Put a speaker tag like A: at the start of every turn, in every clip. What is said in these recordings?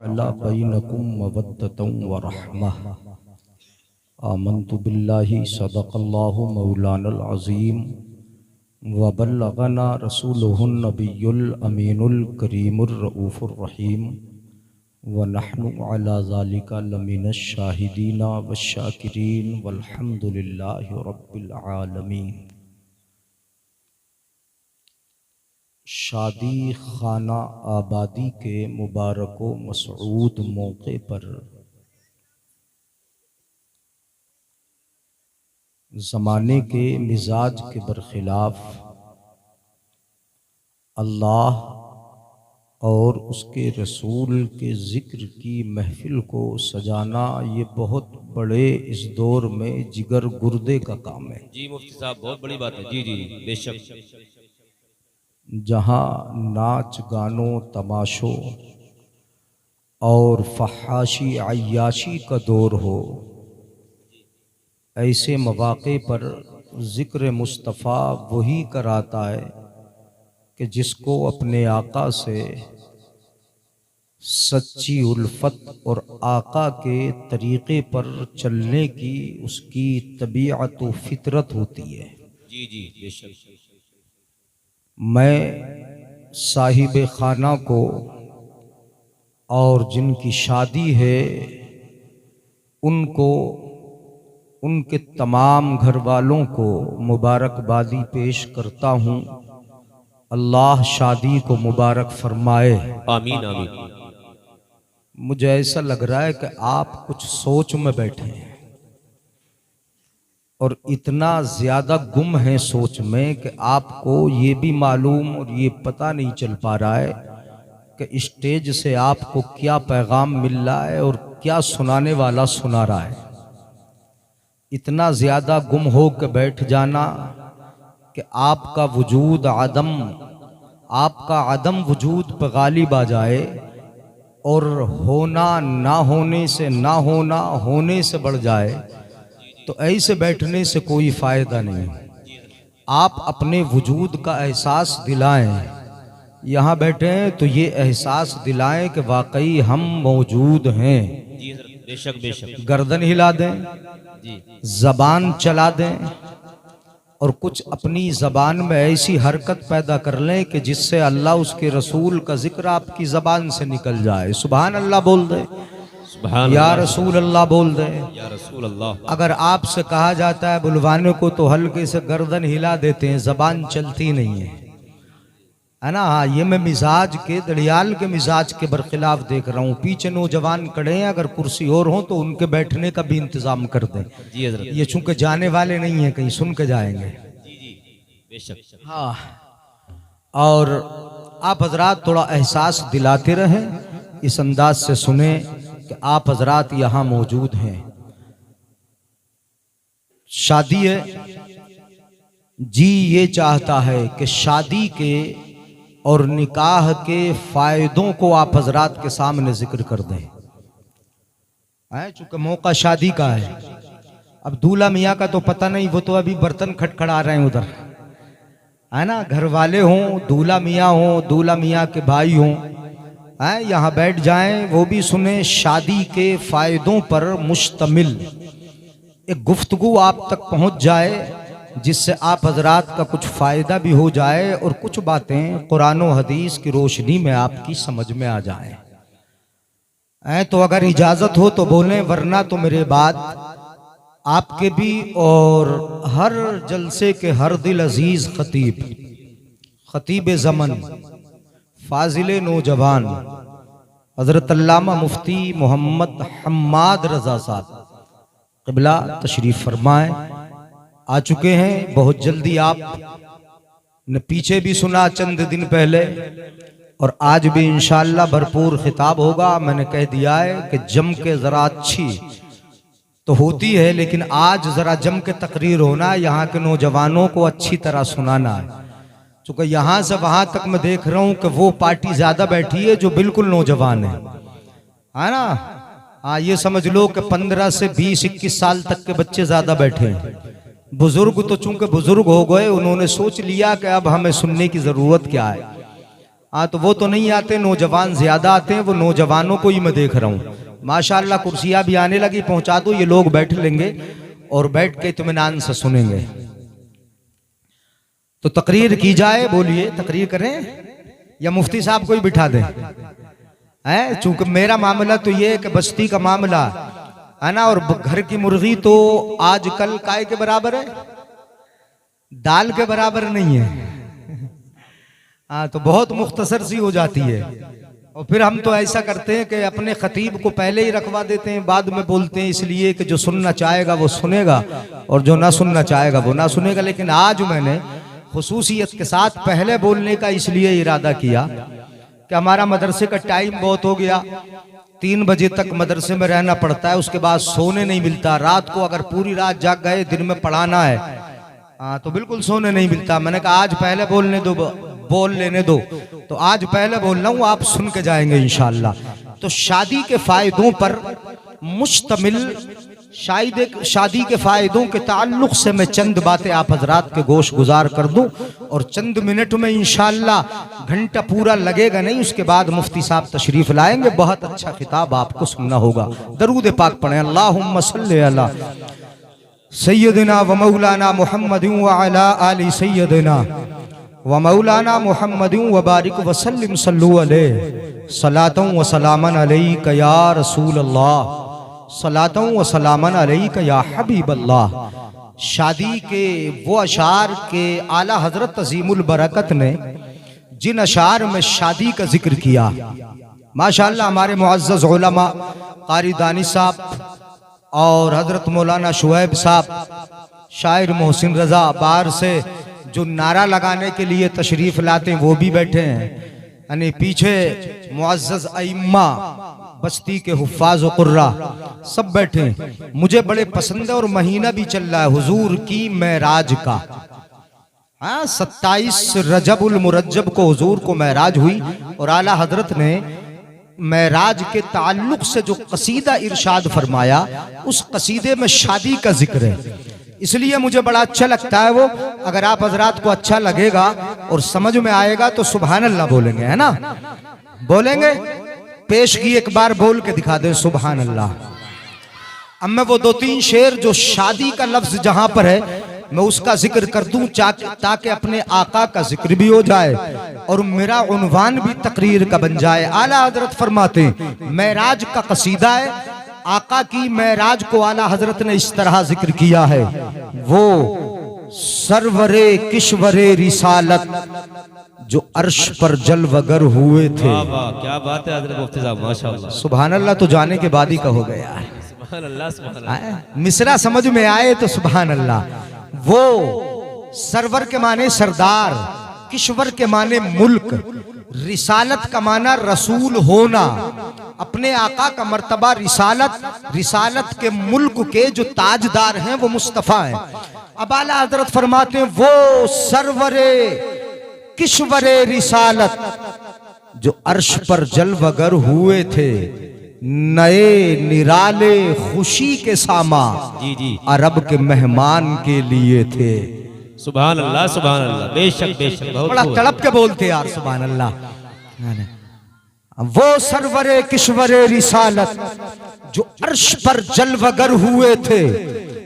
A: अला बैनकुम मवद्दतन व रहमह। आमन्तु बिल्लाहि सदक़ल्लाहु मौलानल अज़ीम व बल्लगना रसूलुहुन नबियुल अमीनुल करीमुर रऊफ़ुर रहीम व नहनु अला ज़ालिका लमिनश शाहिदीना वश्शाकिरीन वल्हम्दुलिल्लाहि रब्बिल आलमीन। शादी खाना आबादी के मुबारक मसऊद मौके पर ज़माने के मिजाज के बरखिलाफ अल्लाह और उसके रसूल के ज़िक्र की महफिल को सजाना ये बहुत बड़े इस दौर में जिगर गुर्दे का काम है।
B: जी मुफ्ती साहब, बहुत बड़ी बात है। जी जी बेशक।
A: जहाँ नाच गानों तमाशों और फहाशी अय्याशी का दौर हो, ऐसे मौक़े पर ज़िक्र मुस्तफ़ा वही कराता है कि जिसको अपने आका से सच्ची उल्फत और आका के तरीक़े पर चलने की उसकी तबीअत व फितरत होती है।
B: जी जी बेशक।
A: मैं साहिब खाना को और जिनकी शादी है उनको, उनके तमाम घर वालों को मुबारकबादी पेश करता हूँ। अल्लाह शादी को मुबारक फरमाए।
B: आमीन आमीन।
A: मुझे ऐसा लग रहा है कि आप कुछ सोच में बैठे हैं और इतना ज़्यादा गुम है सोच में कि आपको ये भी मालूम और ये पता नहीं चल पा रहा है कि स्टेज से आपको क्या पैगाम मिल रहा है और क्या सुनाने वाला सुना रहा है। इतना ज़्यादा गुम हो के बैठ जाना कि आपका वजूद आदम, आपका आदम वजूद पर गालिब आ जाए और होना ना होने से ना होना होने से बढ़ जाए, तो ऐसे बैठने से कोई फ़ायदा नहीं। आप अपने वजूद का एहसास दिलाएं। यहाँ बैठे हैं तो ये एहसास दिलाएं कि वाकई हम मौजूद हैं।
B: बेशक बेशक।
A: गर्दन हिला दें, ज़बान चला दें और कुछ अपनी ज़बान में ऐसी हरकत पैदा कर लें कि जिससे अल्लाह उसके रसूल का जिक्र आपकी ज़बान से निकल जाए। सुभान अल्लाह बोल दे, या रसूल अल्लाह बोल दे,
B: या रसूल अल्लाह।
A: अगर आपसे कहा जाता है बुलवाने को तो हल्के से गर्दन हिला देते हैं, ज़बान चलती नहीं है ना। हाँ, ये मैं मिजाज के, दड़ियाल के मिजाज के बरखिलाफ देख रहा हूँ। पीछे नौजवान खड़े हैं, अगर कुर्सी और हो तो उनके बैठने का भी इंतजाम कर दें। ये चूंकि जाने वाले नहीं है, कहीं सुन के जाएंगे।
B: बेशक।
A: हाँ, और आप हजरात थोड़ा एहसास दिलाते रहें, इस अंदाज से सुने कि आप हजरात यहाँ मौजूद हैं। शादी है जी, ये चाहता है कि शादी के और निकाह के फायदों को आप हजरात के सामने जिक्र कर दें। चूंकि मौका शादी का है, अब दूल्हा मियाँ का तो पता नहीं, वो तो अभी बर्तन खटखड़ा रहे हैं उधर, है ना। घर वाले हों, दूल्हा मियाँ हों, दूल्हा मियाँ के भाई हों, यहाँ बैठ जाएं, वो भी सुने। शादी के फायदों पर मुश्तमिल एक गुफ्तगू आप तक पहुँच जाए जिससे आप हजरात का कुछ फ़ायदा भी हो जाए और कुछ बातें कुरान और हदीस की रोशनी में आपकी समझ में आ जाएं। तो अगर इजाज़त हो तो बोलें, वरना तो मेरे बाद आपके भी और हर जलसे के हर दिल अजीज़ खतीब, खतीब ज़मन, फाजिल नौजवान हज़रत अल्लामा मुफ्ती मोहम्मद हम्माद रज़ा साहब क़िबला तशरीफ़ फरमाएं। आ चुके हैं बहुत जल्दी। आप ने पीछे भी सुना चंद दिन पहले और आज भी इंशाअल्लाह भरपूर खिताब होगा। मैंने कह दिया है कि जम के ज़रा अच्छी तो होती है, लेकिन आज ज़रा जम के तकरीर होना, यहाँ के नौजवानों को अच्छी तरह सुनाना है। चूँकि यहाँ से वहाँ तक मैं देख रहा हूँ कि वो पार्टी ज़्यादा बैठी है जो बिल्कुल नौजवान है ना। हाँ, ये समझ लो कि 15 से 20-21 साल तक के बच्चे ज़्यादा बैठे हैं। बुजुर्ग तो चूंकि बुजुर्ग हो गए, उन्होंने सोच लिया कि अब हमें सुनने की ज़रूरत क्या है। हाँ तो वो तो नहीं आते, नौजवान ज्यादा आते हैं, वो नौजवानों को ही मैं देख रहा हूँ। माशाल्लाह कुर्सियां भी आने लगी, पहुंचा दो, ये लोग बैठ लेंगे और बैठ के इत्मीनान से सुनेंगे। तो तकरीर की जाए, बोलिए तकरीर करें या मुफ्ती साहब को ही बिठा दें? है चूंकि मेरा मामला तो ये है कि बस्ती का मामला है ना, और घर की मुर्गी तो आजकल काय के बराबर है, दाल के बराबर नहीं है। हाँ तो बहुत मुख्तसर सी हो जाती है। और फिर हम तो ऐसा करते हैं कि अपने खतीब को पहले ही रखवा देते हैं, बाद में बोलते हैं, इसलिए कि जो सुनना चाहेगा वो सुनेगा और जो ना सुनना चाहेगा वो ना सुनेगा। लेकिन आज मैंने खुसूसियत के साथ पहले बोलने का इसलिए इरादा किया कि हमारा मदरसे का टाइम बहुत हो गया, 3 बजे तक मदरसे में रहना पड़ता है, उसके बाद सोने नहीं मिलता। रात को अगर पूरी रात जाग गए, दिन में पढ़ाना है, हाँ तो बिल्कुल सोने नहीं मिलता। मैंने कहा आज पहले बोलने दो, बोल लेने दो, तो आज पहले बोल रहा हूँ, आप सुन के जाएंगे इंशाअल्लाह। तो शादी के फायदों पर मुश्तमिल, शादी के फायदों के ताल्लुक से मैं चंद बातें आप हजरात के गोश गुजार कर दूं और चंद मिनट में इंशाअल्लाह, घंटा पूरा लगेगा नहीं, उसके बाद मुफ्ती साहब तशरीफ लाएंगे, बहुत अच्छा खिताब आपको सुनना होगा। दरूद पाक पढ़ें, अल्लाहुम्मा सल्ली अला सय्यदना व मौलाना मुहम्मदिन व अला आलि सय्यदना व मौलाना मुहम्मदिन व बारिक व सल्लिम सल्लु अलैहि सलातन व सलामन अलैका या रसूल अल्लाह, सलातन व सलामन अलैका या हबीब अल्लाह। शादी के वो अशार के आला हजरत अजीमुल बरकत ने जिन अशार में शादी का जिक्र किया, माशाअल्लाह हमारे मुअज़्ज़ज़ उलमा कारी दानी साहब और हजरत मौलाना शुएब साहब, शायर मोहसिन रजा बाहर से जो नारा लगाने के लिए तशरीफ लाते हैं वो भी बैठे हैं, यानी पीछे मुअज़्ज़ज़ अइम्मा बस्ती के हुफ़्फ़ाज़ व कुर्रा सब बैठे हैं। मुझे बड़े पसंद है और महीना भी चल रहा है हुजूर की मेराज का। हाँ 27 रजबुल मुरज्जब को हुजूर को मेराज हुई और आला हजरत ने मेराज के ताल्लुक से जो कसीदा इरशाद फरमाया, उस कसीदे में शादी का जिक्र है, इसलिए मुझे बड़ा अच्छा लगता है वो। अगर आप हजरात को अच्छा लगेगा और समझ में आएगा तो सुभान अल्लाह बोलेंगे, है ना, बोलेंगे। पेश की एक बार बोल के दिखा दें सुभान अल्लाह। अब मैं वो 2-3 शेर जो शादी का लफ्ज जहां पर है मैं उसका जिक्र कर दूं ताकि अपने आका का जिक्र भी हो जाए और मेरा उन्वान भी तकरीर का बन जाए। आला हजरत फरमाते हैं मेराज का कसीदा है, आका की मेराज को आला हजरत ने इस तरह जिक्र किया है, वो सरवरे किश्वरे रिसालत जो अर्श पर जलवगर हुए थे।
B: वाह वाह, क्या बात है हजरत मुफ्ती साहब, माशाअल्लाह।
A: सुभान अल्लाह तो जाने के बाद ही कहोगे यार,
B: सुभान अल्लाह, सुभान अल्लाह।
A: मिसरा समझ में आए तो सुभान अल्लाह। वो सरवर के माने सरदार, किश्वर के माने मुल्क, रिसालत का माना रसूल होना, अपने आका का मर्तबा रिसालत, रिसालत के मुल्क के जो ताजदार हैं वो मुस्तफा हैं। अब आला हजरत फरमाते हैं वो सरवरे किश्वरे रिसालत जो अर्श पर जलवगर हुए थे, नए निराले खुशी के सामा
B: जी जी,
A: अरब के मेहमान के लिए थे।
B: सुभान अल्लाह, सुभान अल्लाह, बेशक बेशक, बहुत
A: बड़ा तड़प के बोलते यार सुभान अल्लाह। वो सरवरे किश्वरे रिसालत जो अर्श पर जलवगर हुए थे,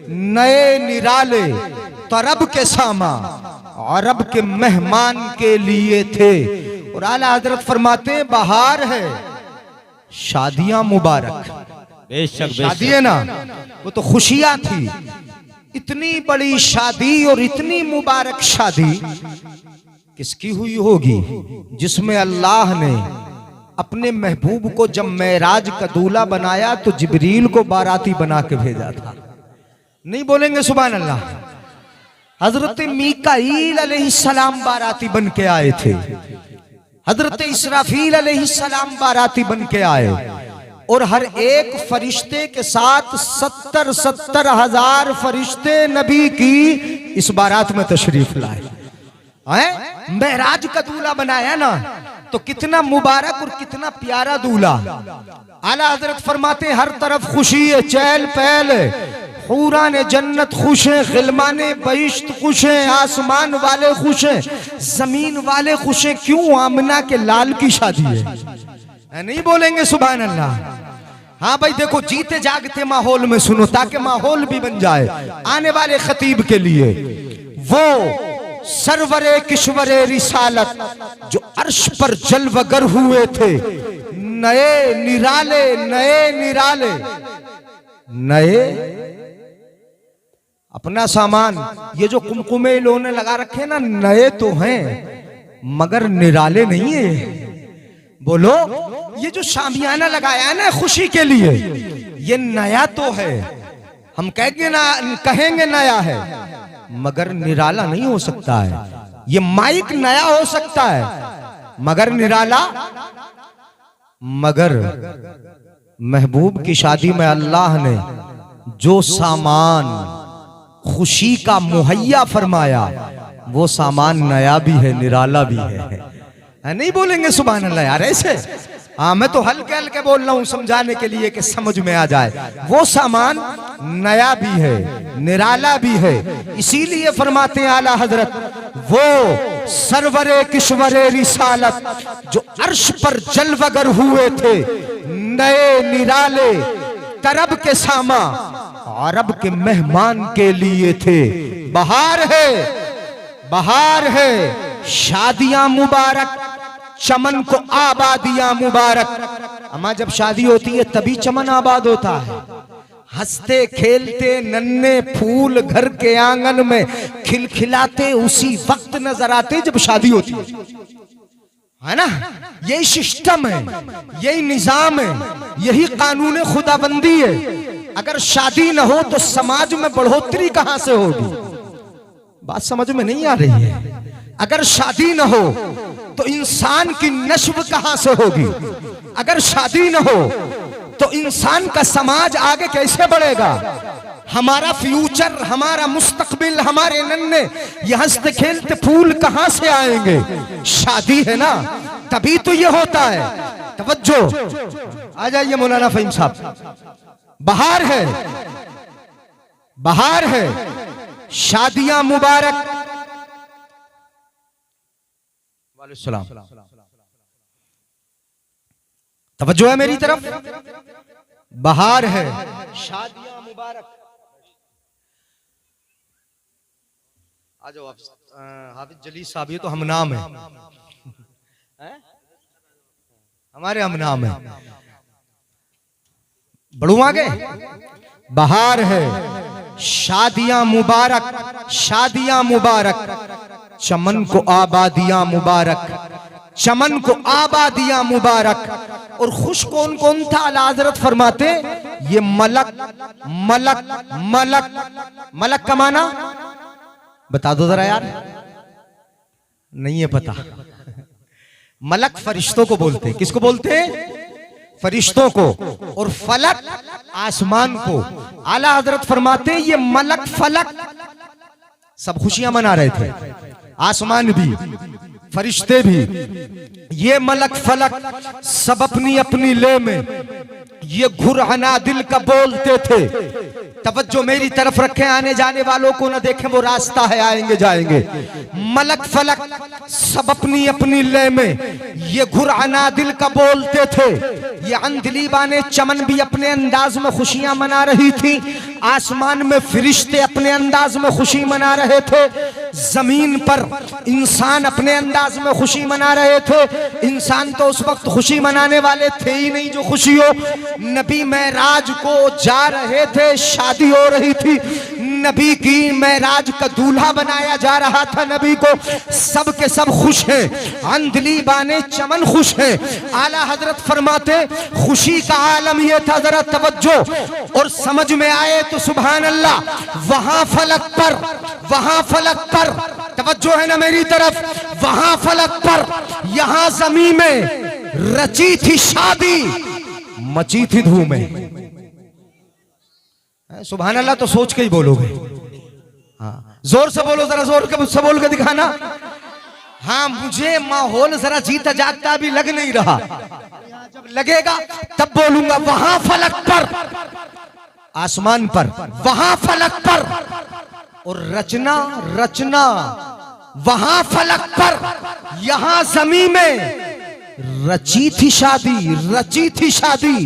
A: नए निराले तरब के सामा अरब के मेहमान के लिए थे। और आला हजरत फरमाते बहार है शादियां मुबारक,
B: बेशक
A: शादी है ना, वो तो खुशियां थी। इतनी बड़ी शादी और इतनी मुबारक शादी किसकी हुई होगी जिसमें अल्लाह ने अपने महबूब को जब मेराज का दूल्हा बनाया तो जिब्रील को बाराती बना के भेजा था। नहीं बोलेंगे सुभान अल्लाह? हजरत मीकाईल अलैहिस्सलाम बाराती बन के आए थे, हजरत इसराफील अलैहिस्सलाम बाराती बन के आए और हर एक फरिश्ते के साथ 70 हजार फरिश्ते नबी की इस बारात में तशरीफ लाए। मेराज का दूल्हा बनाया ना, तो कितना मुबारक और कितना प्यारा दूल्हा। आला हजरत फरमाते हर तरफ खुशी है, चहल पहल है, हूरान जन्नत खुश हैं, गिलमाने बहिश्त खुश हैं, आसमान वाले खुश हैं, जमीन वाले खुश हैं। क्यों? आमना के लाल की शादी है। नहीं बोलेंगे सुभान अल्लाह? हाँ भाई देखो, जीते जागते माहौल में सुनो ताकि माहौल भी बन जाए आने वाले खतीब के लिए। वो सरवरे किश्वरे रिसालत जो अर्श पर जलवगर हुए थे, नए निराले नए निराले नए अपना सामान, ये जो कुमकुमे इन्होंने लगा रखे ना, नए तो हैं मगर निराले नहीं है। बोलो, ये जो शामियाना लगाया है ना खुशी के लिए, ये नया तो है, हम कहेंगे नया है मगर निराला नहीं हो सकता है। ये माइक नया हो सकता है मगर निराला, मगर महबूब की शादी में अल्लाह ने जो सामान खुशी का मुहैया फरमाया, वो सामान नया भी है, निराला भी है। नहीं बोलेंगे सुभान अल्लाह यार ऐसे? हाँ, मैं तो हल्के हल्के बोल रहा हूं समझाने के लिए कि समझ में आ जाए। वो सामान नया भी है, निराला भी है। इसीलिए फरमाते हैं आला हजरत, वो सरवरे किश्वरे रिसालत जो अर्श पर जलवगर हुए थे, नए निराले तरब के सामा अरब के मेहमान के लिए थे। बहार है, बहार है, शादियां मुबारक, चमन को आबादियां मुबारक। अम्मा जब शादी होती है तभी चमन आबाद होता है। हंसते खेलते नन्हे फूल घर के आंगन में खिलखिलाते उसी वक्त नजर आते जब शादी होती है ना? यही सिस्टम है, यही निजाम है, यही कानून खुदाबंदी है। अगर शादी न हो तो समाज में बढ़ोतरी कहां से होगी? बात समझ में नहीं आ रही है। अगर शादी न हो तो इंसान की नस्ब कहां से होगी? अगर शादी न हो तो इंसान का समाज आगे कैसे बढ़ेगा? हमारा फ्यूचर, हमारा मुस्तकबिल, हमारे नन्हे ये हंसते खेलते फूल कहां से आएंगे? शादी है ना, तभी तो ये होता है। तवज्जो, आ जाइए मौलाना फहीम साहब। बहार है, बहार है, शादियां मुबारक। वालेकुम सलाम। तवज्जो है मेरी तरफ। बहार है, शादियां मुबारक। आ जाओ आप, हाफिज जलील साहब, ये तो हम नाम है, हमारे हम नाम है। बढ़ू आगे। बहार है, शादियां मुबारक, शादियां मुबारक, चमन को आबादियां मुबारक, चमन को आबादियां मुबारक। और खुश कौन कौन था? आला हज़रत फरमाते, ये मलक मलक मलक। मलक का माना बता दो जरा यार, नहीं है पता। मलक फरिश्तों को बोलते हैं। किसको बोलते हैं? फरिश्तों को। और फलक आसमान को। आला हजरत फरमाते हैं, ये मलक फलक सब खुशियां मना रहे थे, आसमान भी, फरिश्ते भी। ये मलक फलक सब अपनी अपनी ले में ये घुरहना दिल का बोलते थे। तवज्जो मेरी तरफ रखें, आने जाने वालों को न देखें, वो रास्ता है, आएंगे जाएंगे। मलक फलक सब अपनी अपनी ले में ये घुरहना दिल का बोलते थे। ये अंधलीबाने चमन भी अपने अंदाज में खुशियां मना रही थी, आसमान में फरिश्ते अपने अंदाज में खुशी मना रहे थे, जमीन पर इंसान अपने अंदाज में खुशी मना रहे थे। इंसान तो उस वक्त खुशी मनाने वाले थे ही नहीं जो खुशी हो। नबी मेराज को जा रहे थे, शादी हो रही थी, नबी की मेराज का दूल्हा बनाया जा रहा था नबी को। सब के सब खुश हैं, अंधली बाने चमन खुश हैं। आला हजरत फरमाते, खुशी का आलम यह था, जरा तवज्जो और समझ में आए तो सुभान अल्लाह। वहां फलक पर, वहां फलक पर, तवज्जो है ना मेरी तरफ, वहां फलक पर, यहां जमीन में रची थी शादी, मची थी धूमें। सुभान अल्लाह तो सोच के ही बोलोगे। हाँ, जोर से बोलो, जरा जोर के मुझसे बोल के दिखाना। हाँ, मुझे माहौल जरा जीता जागता भी लग नहीं रहा, जब लगेगा तब बोलूंगा। वहां फलक पर आसमान पर, वहां फलक पर, और रचना रचना वहां फलक पर, यहां जमीन में रची थी शादी, रची थी शादी।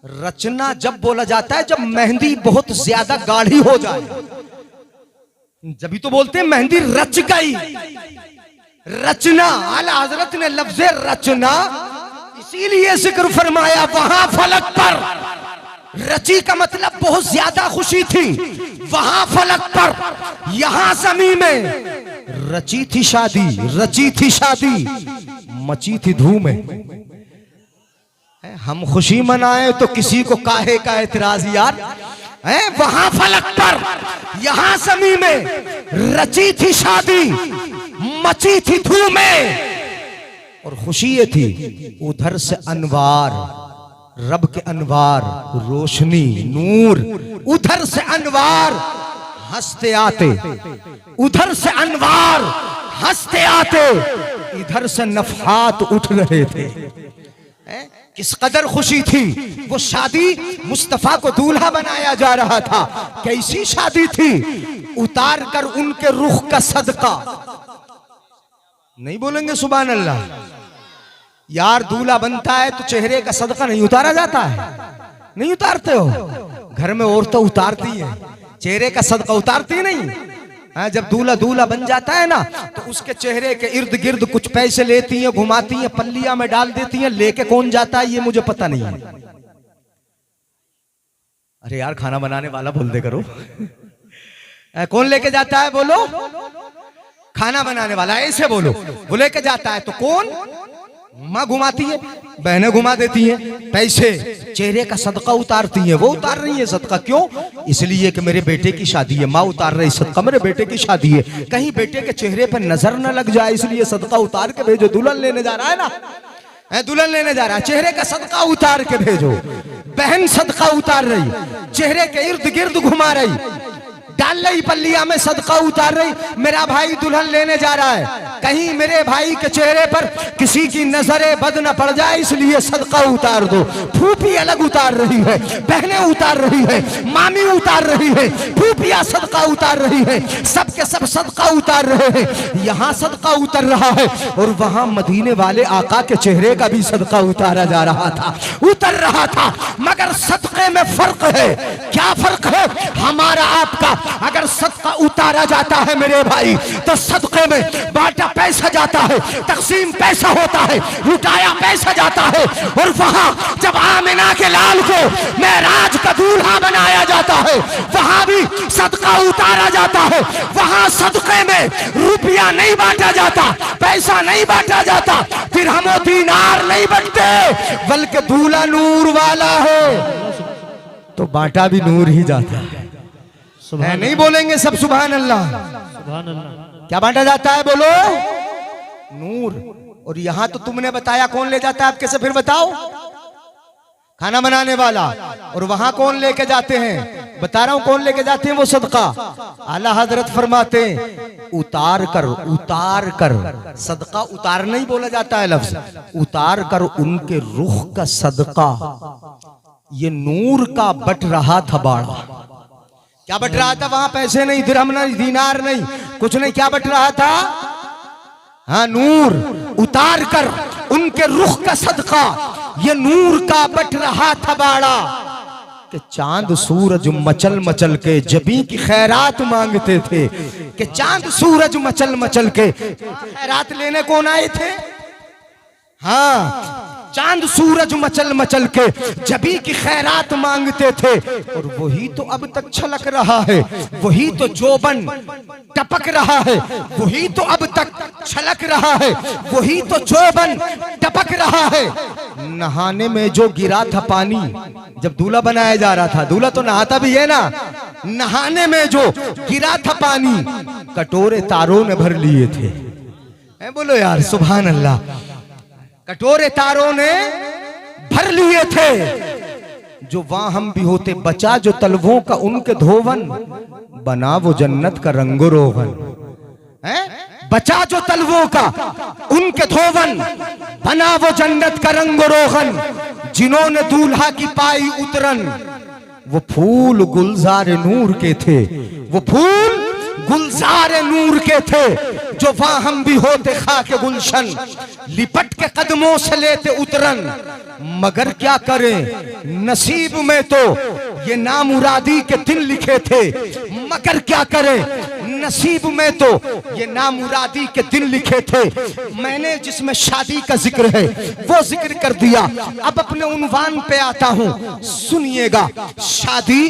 A: रचना जब बोला जाता है जब मेहंदी बहुत ज्यादा गाढ़ी हो जाए, जब तो बोलते हैं मेहंदी रच गई। रचना, आला हजरत ने लफ्ज रचना इसीलिए जिक्र फरमाया वहां फलक पर। रची का मतलब बहुत ज्यादा खुशी थी, वहां फलक पर, यहां जमीन में रची थी शादी, रची थी शादी, मची थी धूम। हम खुशी मनाए तो किसी को काहे का एतराज यार है। वहां फलक पर, यहां जमीन में रची थी शादी, मची थी धूमें, और खुशी ये थी उधर से अनवार, रब के अनवार, रोशनी, नूर, उधर से अनवार हंसते आते, उधर से अनवार हंसते आते, इधर से नफहात उठ रहे थे। किस कदर खुशी थी वो शादी, मुस्तफा को दूल्हा बनाया जा रहा था। कैसी शादी थी, उतार कर उनके रुख का सदका। नहीं बोलेंगे सुभान अल्लाह? यार दूल्हा बनता है तो चेहरे का सदका नहीं उतारा जाता है? नहीं उतारते हो? घर में औरतें उतारती हैं, चेहरे का सदका उतारती नहीं। जब दूल्हा दूल्हा बन जाता है ना तो उसके चेहरे के इर्द गिर्द कुछ पैसे लेती हैं, घुमाती हैं, पल्लिया में डाल देती हैं। लेके कौन जाता है ये मुझे पता नहीं है। अरे यार खाना बनाने वाला बोल दे करो। कौन लेके जाता है बोलो? खाना बनाने वाला, ऐसे बोलो। वो लेके जाता है तो कौन? माँ घुमाती है, बहनें घुमा देती हैं, पैसे चेहरे का सदका उतारती हैं। वो उतार रही है सदका, क्यों? इसलिए कि मेरे बेटे की शादी है। माँ उतार रही सदका, मेरे बेटे की शादी है, कहीं बेटे के चेहरे पर नजर न लग जाए, इसलिए सदका उतार के भेजो। दुल्हन लेने जा रहा है ना, दुल्हन लेने जा रहा है, चेहरे का सदका उतार के भेजो। बहन सदका उतार रही, चेहरे के इर्द गिर्द घुमा रही, डाल रही पल्लिया में सदका उतार रही। मेरा भाई दुल्हन लेने जा रहा है, कहीं मेरे भाई के चेहरे पर किसी की नजरें बद न पड़ जाए, इसलिए सदका उतार दो। फूफी अलग उतार रही है, बहनें उतार रही है, मामी उतार रही है, फूफिया सदका उतार रही है, सबके सब सदका उतार रहे हैं। यहाँ सदका उतर रहा है और वहां मदीने वाले आका के चेहरे का भी सदका उतारा जा रहा था, उतर रहा था। मगर सदके में फर्क है। क्या फर्क है हमारा आपका? अगर सदका उतारा जाता है मेरे भाई तो सदके में बांटा पैसा जाता है, तकसीम पैसा होता है, लुटाया पैसा जाता है। और वहां जब आमिना के लाल को मेराज का दूल्हा बनाया जाता है, वहां भी सदका उतारा जाता है। वहां सदके में रुपया नहीं बांटा जाता, पैसा नहीं बांटा जाता, दिरहम और दीनार नहीं बंटते, बल्कि दूल्हा नूर वाला है तो बांटा भी नूर ही जाता है। नहीं बोलेंगे सब सुभान अल्लाह?
B: सुभान अल्लाह।
A: क्या बांटा जाता है बोलो? नूर। और यहां तो तुमने बताया कौन ले जाता है, आप कैसे फिर बताओ? खाना बनाने वाला। और वहां कौन लेके जाते हैं? बता रहा हूं कौन लेके जाते हैं वो सदका। आला हजरत फरमाते हैं उतार कर सदका, उतार नहीं बोला जाता है लफ्ज, उतार कर उनके रुख का सदका। ये नूर का बट रहा था बाड़ा। क्या बट रहा था वहां? पैसे नहीं, दिरहम नहीं, दीनार नहीं, कुछ नहीं। क्या बट रहा था? हाँ नूर। उतार कर उनके रुख का सदका, ये नूर का बट रहा था बाड़ा। कि चांद सूरज मचल मचल के जबी की खैरात मांगते थे, कि चांद सूरज मचल मचल के खैरात लेने कौन आए थे? हाँ, चांद सूरज मचल मचल के जबी की खैरात मांगते थे। और वही तो अब तक छलक रहा है, वही तो जोबन टपक रहा है, वही तो अब तक छलक रहा है, वही तो जोबन टपक रहा है। नहाने में जो गिरा था पानी, जब दूल्हा बनाया जा रहा था, दूल्हा तो नहाता भी है ना, नहाने में जो गिरा था पानी कटोरे तारों ने भर लिए थे। बोलो यार सुभान अल्लाह। कटोरे तारों ने भर लिए थे। जो वहां हम भी होते, बचा जो तलवों का उनके धोवन, बना वो जन्नत का रंगो रोगन। बचा जो तलवों का उनके धोवन, बना वो जन्नत का रंगो रोगन। जिन्होंने दूल्हा की पाई उतरन, वो फूल गुलजार नूर के थे, वो फूल गुलजार नूर के थे, जो वहां हम भी होते खाके गुलशन, लिपट के कदमों से लेते उतरन। मगर क्या करें नसीब में तो ये नामुरादी के दिन लिखे थे, मगर क्या करें नसीब में तो ये नामुरादी के दिन लिखे थे। मैंने जिसमें शादी का जिक्र है वो जिक्र कर दिया। अब अपने उन्वान पे आता हूं, सुनिएगा। शादी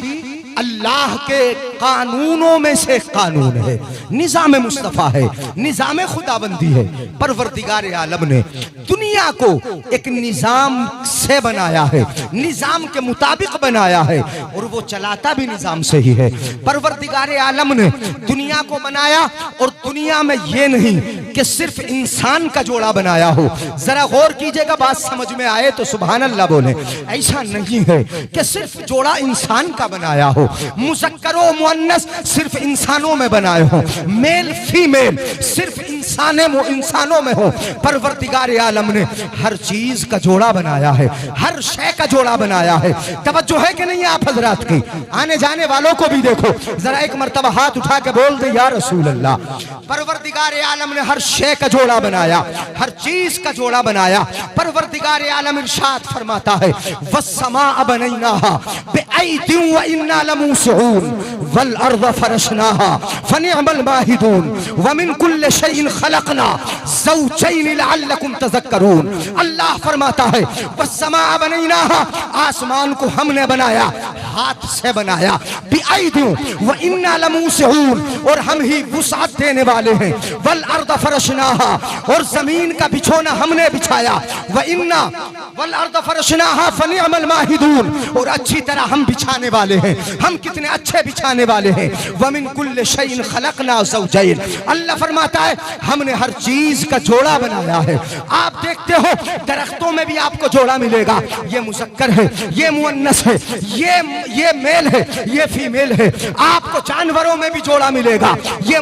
A: अल्लाह के कानूनों में से कानून है, निजाम मुस्तफा है, निजाम खुदाबंदी है। परवरदिगार आलम ने दुनिया को एक निजाम से बनाया है, निजाम के मुताबिक बनाया है, और वो चलाता भी निजाम से ही है। परवरदिगार आलम ने दुनिया को बनाया, और दुनिया में ये नहीं कि सिर्फ इंसान का जोड़ा बनाया हो। जरा गौर कीजिएगा, बात समझ में आए तो सुभान अल्लाह बोले। ऐसा नहीं है कि सिर्फ जोड़ा इंसान का बनाया हो, मुज़क्कर व मुअन्नस सिर्फ इंसानों में बनाए हो, मेल फीमेल सिर्फ इंसानों में हो। परवरदिगार आलम ने हर चीज का जोड़ा बनाया है, हर शय का जोड़ा बनाया है। तवज्जो है कि नहीं आप हजरात की? आने जाने वालों को भी देखो, जरा एक मर्तबा हाथ उठा के बोल दे या रसूल अल्लाह। परवरदिगार आलम ने हर शय का जोड़ा बनाया, हर चीज का जोड़ा बनाया। परवरदिगार आलम इरशाद फरमाता है, वस्समा बनैनाहा बिअयदिन व इन्ना लमूसिऊन वल अर्ज़ फरशनाहा फनिअमल माहिदून व मिन कुल्लि शैइन खलकना ज़ौजैन लअल्लकुम तज़क्करून। अल्लाह फरमाता है, वस्समा बनैनाहा, आसमान को हमने बनाया, हाथ से बनाया, बिअयदिन व इन्ना लमूसिऊन, और हम ही वुसअत देने वाले हैं। वल अर्ज़ फरशनाहा, और जमीन का बिछोना हमने बिछाया। व इन्ना वल अर्ज़ फरशनाहा फनिअमल माहिदून, और अच्छी तरह हम बिछाने वाले हैं, हम कितने अच्छे बिछाने वाले हैं। व मिन कुल्लि शैइन खलकना ज़ौजैन, अल्लाह फरमाता है हमने हर चीज का जोड़ा बनाया है। आप देखते हो दरख्तों में भी आपको जोड़ा मिलेगा, ये मुज़क्कर है, ये मुअन्नस है, ये मेल है, ये फीमेल है। आपको जानवरों में भी जोड़ा मिलेगा, ये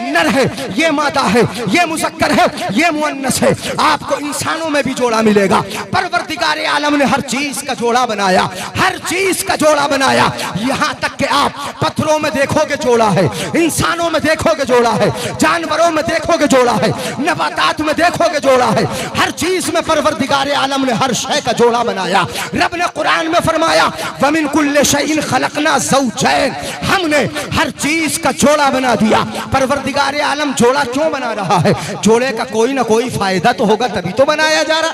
A: नर है, ये मादा है, ये मुज़क्कर है, ये मुअन्नस है। आपको इंसानों में भी जोड़ा मिलेगा। परवरदिगार आलम ने हर चीज का जोड़ा बनाया, हर चीज का जोड़ा बनाया। यहां तक कि आप पत्थरों में देखोगे जोड़ा है, इंसानों में देखोगे जोड़ा है, जानवरों में देखोगे जोड़ा है, नबातात में देखोगे जोड़ा है। हर चीज में परवरदिगार आलम ने हर शय का जोड़ा बनाया। रब ने कुरान में फरमाया, व मिन कुल्लि शैइन खलकना ज़ौजैन, हमने हर चीज का जोड़ा बना दिया। परवरदिगार आलम जोड़ा क्यों बना रहा है? जोड़े का कोई ना कोई फायदा तो होगा, तभी तो बनाया जा रहा।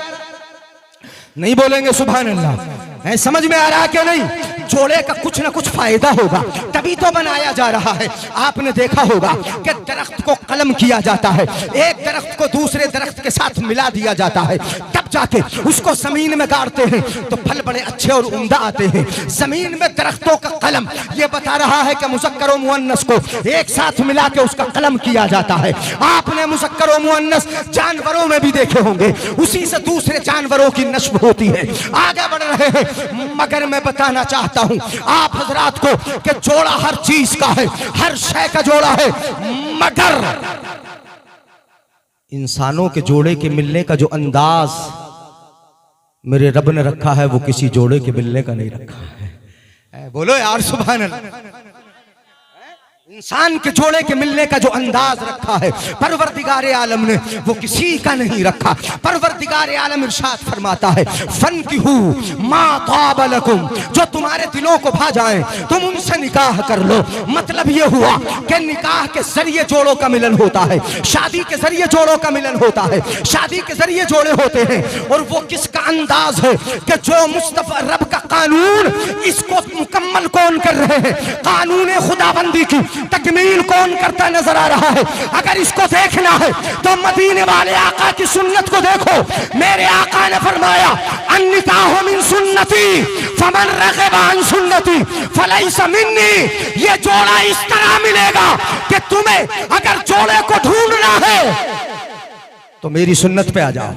A: नहीं बोलेंगे सुभान अल्लाह? है, समझ में आ रहा क्या नहीं? जोड़े का कुछ ना कुछ फायदा होगा, तभी तो बनाया जा रहा है। आपने देखा होगा कि दरख्त को कलम किया जाता है, एक दरख्त को दूसरे दरख्त के साथ मिला दिया जाता है, तब जाके उसको जमीन में गाड़ते हैं तो फल बड़े अच्छे और उम्दा आते हैं। जमीन में दरख्तों का कलम ये बता रहा है कि मुज़क्कर और मुअन्नस को एक साथ मिला के उसका कलम किया जाता है। आपने मुज़क्कर और मुअन्नस जानवरों में भी देखे होंगे, उसी से दूसरे जानवरों की नस्ब होती है। आगे बढ़ रहे हैं, मगर मैं बताना चाहता हूं आप हजरात को कि जोड़ा हर चीज का है, हर शय का जोड़ा है, मगर इंसानों के जोड़े के मिलने का जो अंदाज मेरे रब ने रखा है वो किसी जोड़े के मिलने का नहीं रखा है। बोलो यार सुभान अल्लाह। इंसान के जोड़े के मिलने का जो अंदाज रखा है परवरदिगार आलम ने, वो किसी का नहीं रखा। परवरदिगार आलम इरशाद फरमाता है, फनकिहू मा ताब लकुम, जो तुम्हारे दिलों को भा जाए तुम उनसे निकाह कर लो। मतलब ये हुआ कि निकाह के जरिए जोड़ों का मिलन होता है, शादी के जरिए जोड़ों का मिलन होता है, शादी के जरिए जोड़े होते हैं। और वो किसका अंदाज है कि जो मुस्तफा रब का कानून, इसको मुकम्मल कौन कर रहे हैं? कानून खुदाबंदी की तकमील कौन करता नजर आ रहा है? अगर इसको देखना है तो मदीने वाले आका की सुन्नत को देखो। मेरे आका ने फरमाया, अन्निकाहु मिन सुन्नती फमन रग़िब अन सुन्नती फलैसा मिन्नी। ये जोड़ा इस तरह मिलेगा कि तुम्हें अगर जोड़े को ढूंढना है तो मेरी सुन्नत पे आ जाओ।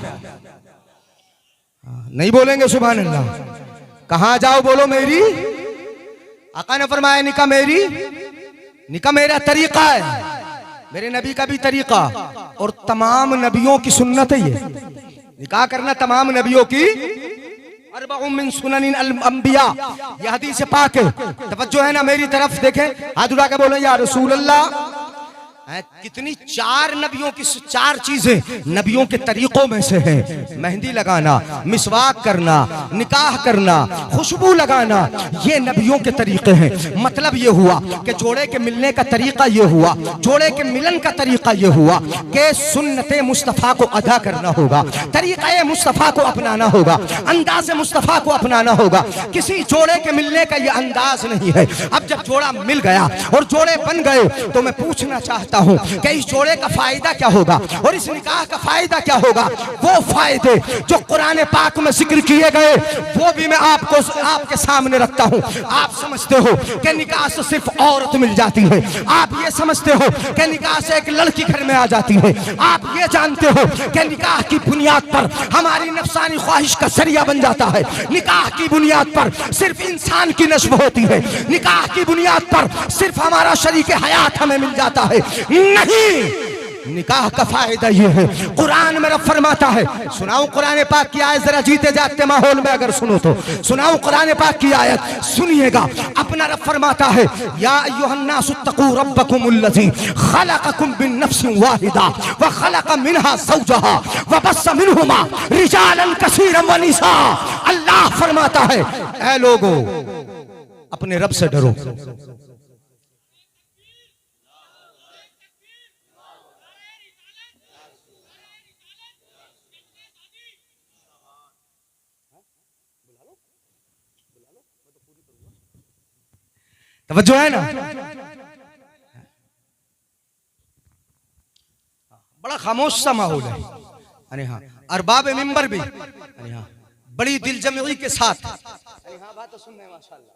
A: नहीं बोलेंगे सुभान अल्लाह? कहां जाओ बोलो मेरी? आका ने फरमाया, निकाह मेरी, निकाह मेरा तरीका है, मेरे नबी का भी तरीका और तमाम नबियों की सुन्नत है। ये निकाह करना तमाम नबियों की। और अर्बअ मिन सुननिल अंबिया, ये हदीस पाक है। तवज्जो है ना मेरी तरफ, देखें हाथ उठा के बोलो या रसूल अल्लाह। कितनी चार नबियों की चार चीजें नबियों के तरीकों में से है। मेहंदी लगाना, मिसवाक करना, निकाह करना, खुशबू लगाना, ये नबियों के तरीके हैं। मतलब ये हुआ कि जोड़े के मिलने का तरीका ये हुआ, जोड़े के मिलन का तरीका ये हुआ कि सुन्नते मुस्तफ़ा को अदा करना होगा, तरीक़े मुस्तफ़ा को अपनाना होगा, अंदाज़ मुस्तफ़ा को अपनाना होगा। किसी जोड़े के मिलने का ये अंदाज नहीं है। अब जब जोड़ा मिल गया और जोड़े बन गए तो मैं पूछना चाहता हूं कि इस जोड़े का फायदा क्या होगा और इस निकाह का फायदा क्या होगा। वो फायदे जो कुरान पाक में जिक्र किए गए वो भी मैं आपको आपके सामने रखता हूं। आप समझते हो कि निकाह से सिर्फ औरत मिल जाती है, आप ये समझते हो कि निकाह से एक लड़की घर में आ जाती है, आप ये जानते हो कि निकाह की बुनियाद पर हमारी नफसानी ख्वाहिश का जरिया बन जाता है, निकाह की बुनियाद पर सिर्फ इंसान की नस्ब होती है, निकाह की बुनियाद पर सिर्फ हमारा शरीके हयात हमें मिल जाता है। नहीं, निकाह का फायदा ये है, कुरान में रब फरमाता है, सुनाऊं कुरान पाक की आयत, जरा जीते जागते माहौल में अगर सुनो तो सुनाऊं कुरान पाक की आयत, सुनिएगा। अपना रब फरमाता है, या अय्युहन्नासुत्तकू रब्बकुमुल्लज़ी खलक़कुम मिन नफ्सिन वाहिदा व खलक़ मिनहा ज़ौजहा व बस्स मिनहुमा रिजालन कसीरन व निसा। अल्लाह फरमाता है, ऐ लोगों अपने रब से डरो। तवज्जो है ना, बड़ा खामोश सा माहौल है। अरे हाँ, अरबाब मिंबर भी अरे हाँ बड़ी दिलजमगी के साथ अरे हाँ बात तो सुन रहे हैं माशाल्लाह।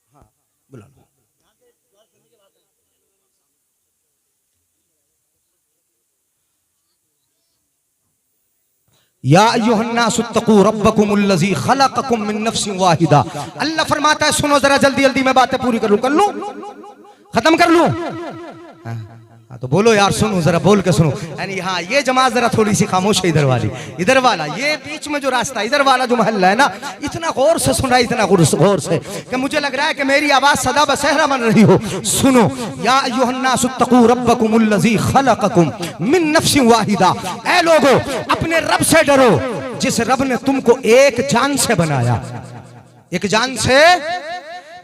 A: हाँ बुला लो। या अय्युहन्नासुत्तकू रब्बकुमुल्लज़ी खलक़कुम मिन नफ्सिन वाहिदा। अल्लाह फरमाता है, सुनो जरा जल्दी जल्दी मैं बातें पूरी कर लूं, खत्म कर लूं। हाँ तो बोलो यार, सुनो जरा, बोल के सुनो। यानी हाँ ये जमात जरा थोड़ी सी खामोश है, इधर वाली, इधर वाला, ये बीच में जो रास्ता, इधर वाला जो महल्ला है ना, इतना गौर से सुन रहा है, इतना गौर से कि मुझे लग रहा है कि मेरी आवाज सदा बसहरा बन रही हो। सुनो, या अय्युहन्नासुत्तकू रब्बकुमुल्लज़ी खलक़कुम मिन नफ्सिन वाहिदा। ऐ लोगो अपने रब से डरो जिस रब ने तुमको एक जान से बनाया, एक जान से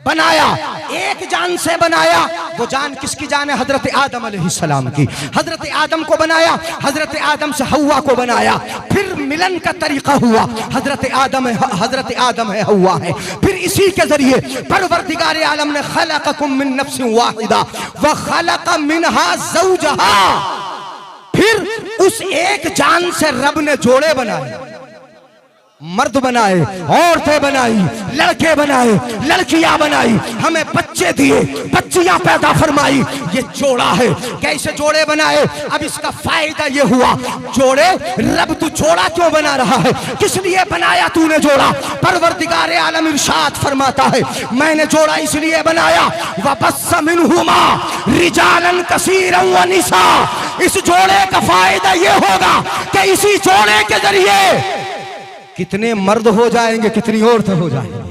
A: बनाया, एक जान से बनाया। वो जान किसकी जान है? हजरत आदम अलैहिस्सलाम की। हजरत आदम को बनाया, हजरत आदम से हव्वा को बनाया, फिर मिलन का तरीका हुआ, हजरत आदम है हव्वा है, फिर इसी के जरिए परवरदिगार आलम ने खलक़कुम मिन नफ्सिन वाहिदा व खलक़ मिनहा ज़ौजहा। फिर उस एक जान से रब ने जोड़े बनाए, मर्द बनाए, औरतें बनाई, लड़के बनाए, लड़कियां बनाई, हमें बच्चे दिए, बच्चियां पैदा फरमाई। ये जोड़ा है। कैसे जोड़े बनाए? अब इसका फायदा ये हुआ, जोड़े रब तू जोड़ा क्यों बना रहा है? किस लिए बनाया तूने जोड़ा? परवरदिगार आलम इरशाद फरमाता है, मैंने जोड़ा इसलिए बनाया, वबस्स मिनहुमा रिजालन कसीरन व निसा। इस जोड़े का फायदा ये होगा कि इसी जोड़े के जरिए कितने मर्द हो जाएंगे, कितनी औरतें हो जाएंगी।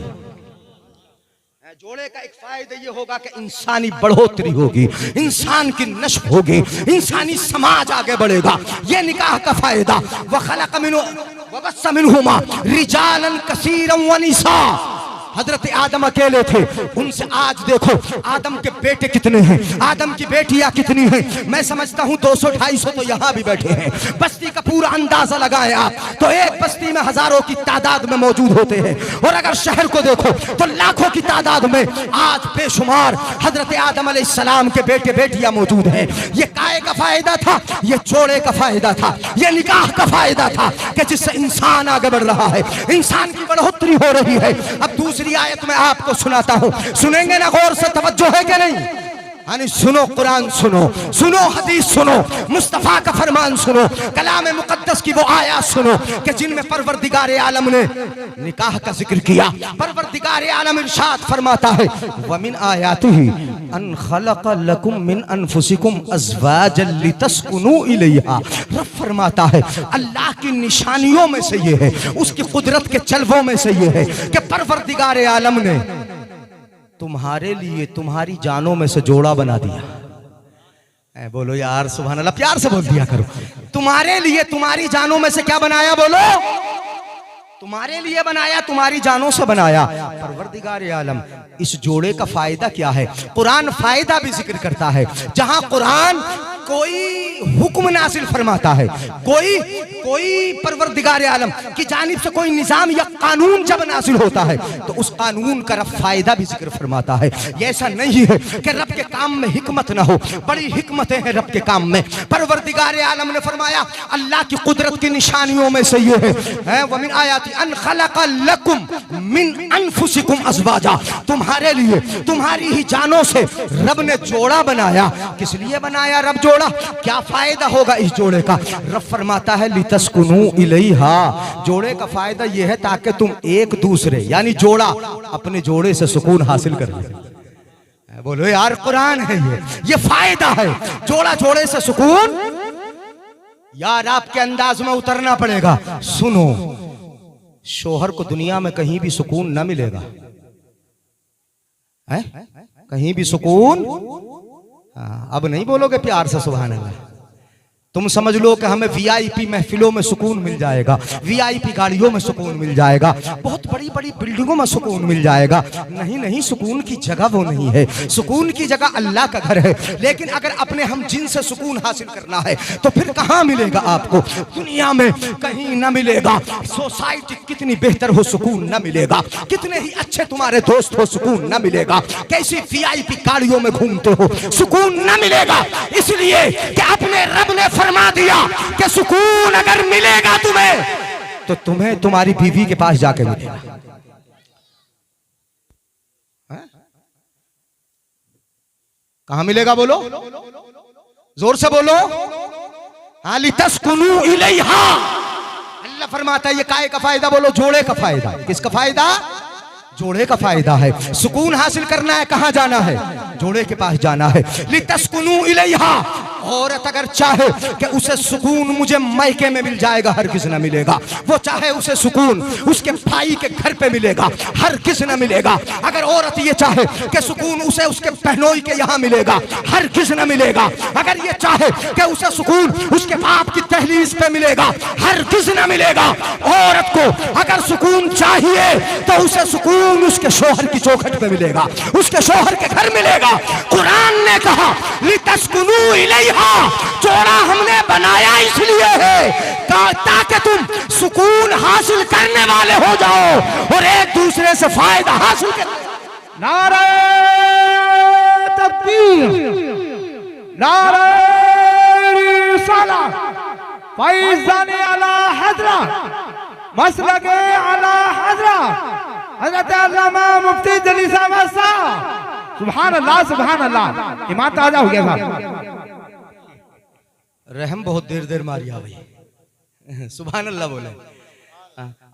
A: जोड़े का एक फायदा ये होगा कि इंसानी बढ़ोतरी होगी, इंसान की नस्ब होगी, इंसानी समाज आगे बढ़ेगा। ये निकाह का फायदा। वखलक़ मिनहुमा रिजालन कसीरन व निसा। हजरत आदम अकेले थे, उनसे आज देखो आदम के बेटे कितने हैं, आदम की बेटियां कितनी हैं। मैं समझता हूँ 200-250 तो यहाँ भी बैठे हैं। बस्ती का पूरा अंदाजा लगाएं आप तो एक बस्ती में हजारों की तादाद में मौजूद होते हैं, और अगर शहर को देखो तो लाखों की तादाद में आज बेशुमार हजरत आदम अलैहिस्सलाम के बेटे बेटियां मौजूद हैं। ये काय का फायदा था? ये जोड़े का फायदा था, ये निकाह का फायदा था कि जिससे इंसान आगे बढ़ रहा है, इंसान की बढ़ोतरी हो रही है। अब दूसरी आयत में आपको सुनाता हूं, सुनेंगे ना गौर से? तवज्जो है कि नहीं? यानी सुनो कुरान सुनो, सुनो हदीस सुनो, मुस्तफ़ा का फरमान सुनो, कलाम मुकद्दस की वो आयत सुनो कि जिनमें परवरदिगार आलम ने निकाह का जिक्र किया। परवरदिगार आलम इरशाद फरमाता है वमिन आयातिही अन खलक़ लकुम मिन अनफुसिकुम अज़वाजन लितस्कुनू इलैहा। रब फरमाता है अल्लाह की निशानियों में से ये है, उसकी कुदरत के चलवों में से ये है कि परवरदिगार आलम ने तुम्हारे लिए तुम्हारी जानों में से जोड़ा बना दिया। बोलो यार सुभान अल्लाह, प्यार से बोल दिया करो। तुम्हारे लिए तुम्हारी जानों में से क्या बनाया? बोलो, तुम्हारे लिए बनाया, तुम्हारी जानों से बनाया। परवरदिगार आलम इस जोड़े का फायदा क्या है? कुरान फायदा भी जिक्र करता है। जहां कुरान कोई हुक्म नासिल फरमाता है, कोई परवरदिगार आलम की जानिब से कोई निजाम या कानून जब नासिल होता है तो उस कानून का रब फायदा भी जिक्र फरमाता है। ये ऐसा नहीं है कि रब के काम में हिकमत ना हो, बड़ी हिकमतें हैं रब के काम में। परवरदिगार आलम ने फरमाया अल्लाह की कुदरत की निशानियों में से ये है वमिन आयाति अन खलक़ लकुम मिन अनफुसिकुम अज़वाजा। तुम्हारे लिए तुम्हारी ही जानों से रब ने जोड़ा बनाया। किस लिए बनाया रब जोड़ा? क्या फायदा होगा इस जोड़े का? रब फरमाता है लितस्कुनू इलैहा। जोड़े का फायदा यह है ताकि तुम एक दूसरे यानी जोड़ा अपने जोड़े से सुकून हासिल कर ले। बोलो यार कुरान है ये फायदा है। जोड़ा जोड़े से सुकून, यार आपके अंदाज में उतरना पड़ेगा। सुनो, शोहर को दुनिया में कहीं भी सुकून ना मिलेगा है? कहीं भी सुकून। अब नहीं बोलोगे प्यार से सुभान अल्लाह। तुम समझ लो कि हमें वीआईपी महफिलों में सुकून मिल जाएगा, वीआईपी गाड़ियों में सुकून मिल जाएगा, बहुत बड़ी बड़ी बिल्डिंगों में सुकून मिल जाएगा। नहीं नहीं, सुकून की जगह वो नहीं है। सुकून की जगह अल्लाह का घर है। लेकिन अगर अपने हम जिन से सुकून हासिल करना है तो फिर कहाँ मिलेगा आपको? दुनिया में कहीं ना मिलेगा। सोसाइटी कितनी बेहतर हो सुकून ना मिलेगा, कितने ही अच्छे तुम्हारे दोस्त हो सुकून ना मिलेगा, कैसी वीआईपी गाड़ियों में घूमते हो सुकून ना मिलेगा। इसलिए कि अपने रब ने फरमा दिया कि सुकून अगर मिलेगा तुम्हें तो तुम्हें तुम्हारी बीवी के पास जाके मिलेगा। कहां मिलेगा? बोलो, जोर से बोलो। लितस्कुनू इलैहा। अल्लाह फरमाता है ये काय का फायदा? बोलो, जोड़े का फायदा। किसका फायदा? जोड़े का फायदा है। सुकून हासिल करना है, कहां जाना है? जोड़े के पास जाना है। लितस्कुनू इलैहा। औरत अगर चाहे कि उसे सुकून मुझे मायके में मिल जाएगा, हर किसी न मिलेगा। वो चाहे उसे सुकून उसके भाई के घर पे मिलेगा, हर किसी न मिलेगा। अगर औरत ये चाहे कि सुकून उसे उसके बहनोई के यहाँ मिलेगा, हर किसी न मिलेगा। अगर ये चाहे कि उसे सुकून उसके बाप की दहलीज पे मिलेगा, हर किसी न मिलेगा। औरत को अगर सुकून चाहिए तो उसे सुकून उसके शोहर की चौखट पे मिलेगा, उसके शोहर के घर मिलेगा। कुरान ने कहा लितस्कुनू इलैहा। जोड़ा हमने बनाया इसलिए है ताकि तुम सुकून हासिल करने वाले हो जाओ और एक दूसरे से फायदा हासिल कर।
C: नारे तकबीर, नारे रिसालत, फैज़ान अला हज़रत, मसलके अला हज़रत हज़रत अल्लामा मुफ्ती जलील साहब। सुभान अल्लाह, सुभान अल्लाह। ईमान ताजा हो गया साहब।
A: रहम बहुत देर देर मारिया भाई। सुभान अल्लाह बोले।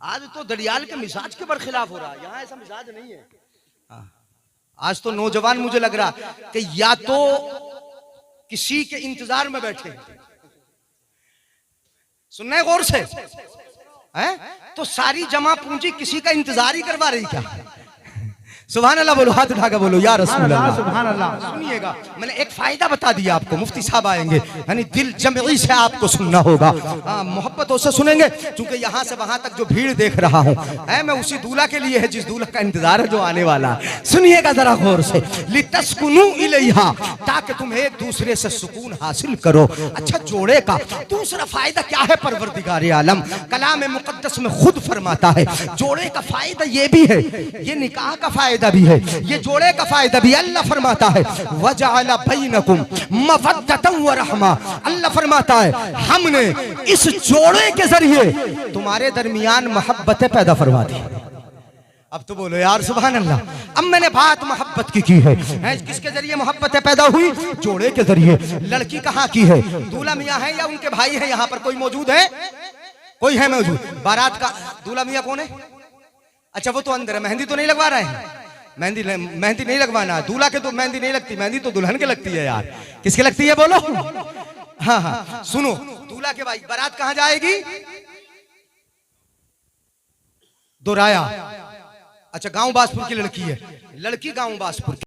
A: आज तो दड़ियाल के मिजाज के बरखिलाफ हो रहा, यहाँ ऐसा मिजाज नहीं है। आज तो नौजवान मुझे लग रहा कि या तो किसी के इंतजार में बैठे, सुनने गौर से है, तो सारी जमा पूंजी किसी का इंतजार ही करवा रही क्या? सुभान अल्लाह बोलो, हाथ उठा के बोलो या रसूल अल्लाह। सुभान अल्लाह। सुनिएगा, मैंने एक फायदा बता दिया आपको। मुफ्ती साहब आएंगे, यानी दिल जमई से आपको सुनना होगा, मोहब्बतों से सुनेंगे, क्योंकि यहाँ से वहां तक जो भीड़ देख रहा हूँ मैं उसी दूल्हा के लिए है जिस दूल्हा का इंतजार है, जो आने वाला। सुनिएगा जरा गौर से। लितस्कुनू इलैहा, ताकि तुम एक दूसरे से सुकून हासिल करो। अच्छा, जोड़े का दूसरा फायदा क्या है? परवरदिगार आलम कलाम मुकद्दस में खुद फरमाता है जोड़े का फायदा ये भी है, ये निकाह का फायदा भी है, ये जोड़े का फायदा भी। अल्लाह फरमाता है वजअल बैनकुम मवद्दतन व रहमा। अल्लाह फरमाता है हमने इस जोड़े के जरिए तुम्हारे दरमियान मोहब्बतें पैदा फरमा दी। अब तो बोलो यार सुभान अल्लाह। अब मैंने बात मोहब्बत की है, किसके जरिए मोहब्बत पैदा हुई? जोड़े के जरिए। लड़की कहाँ की है? दूल्हा मियाँ है या उनके भाई है? यहाँ पर कोई मौजूद है? कोई है मौजूद? बारात का दूल्हा मियाँ कौन है? अच्छा वो तो अंदर है, मेहंदी तो नहीं लगवा रहे हैं? मेहंदी नहीं लगवाना। दूल्हा के तो मेहंदी नहीं लगती, मेहंदी तो दुल्हन के लगती है यार। किसके लगती है बोलो? हाँ हाँ सुनो, दूल्हा के भाई। बारात कहाँ जाएगी? दोराया। अच्छा गांव बासपुर की लड़की है, लड़की गांव बासपुर की।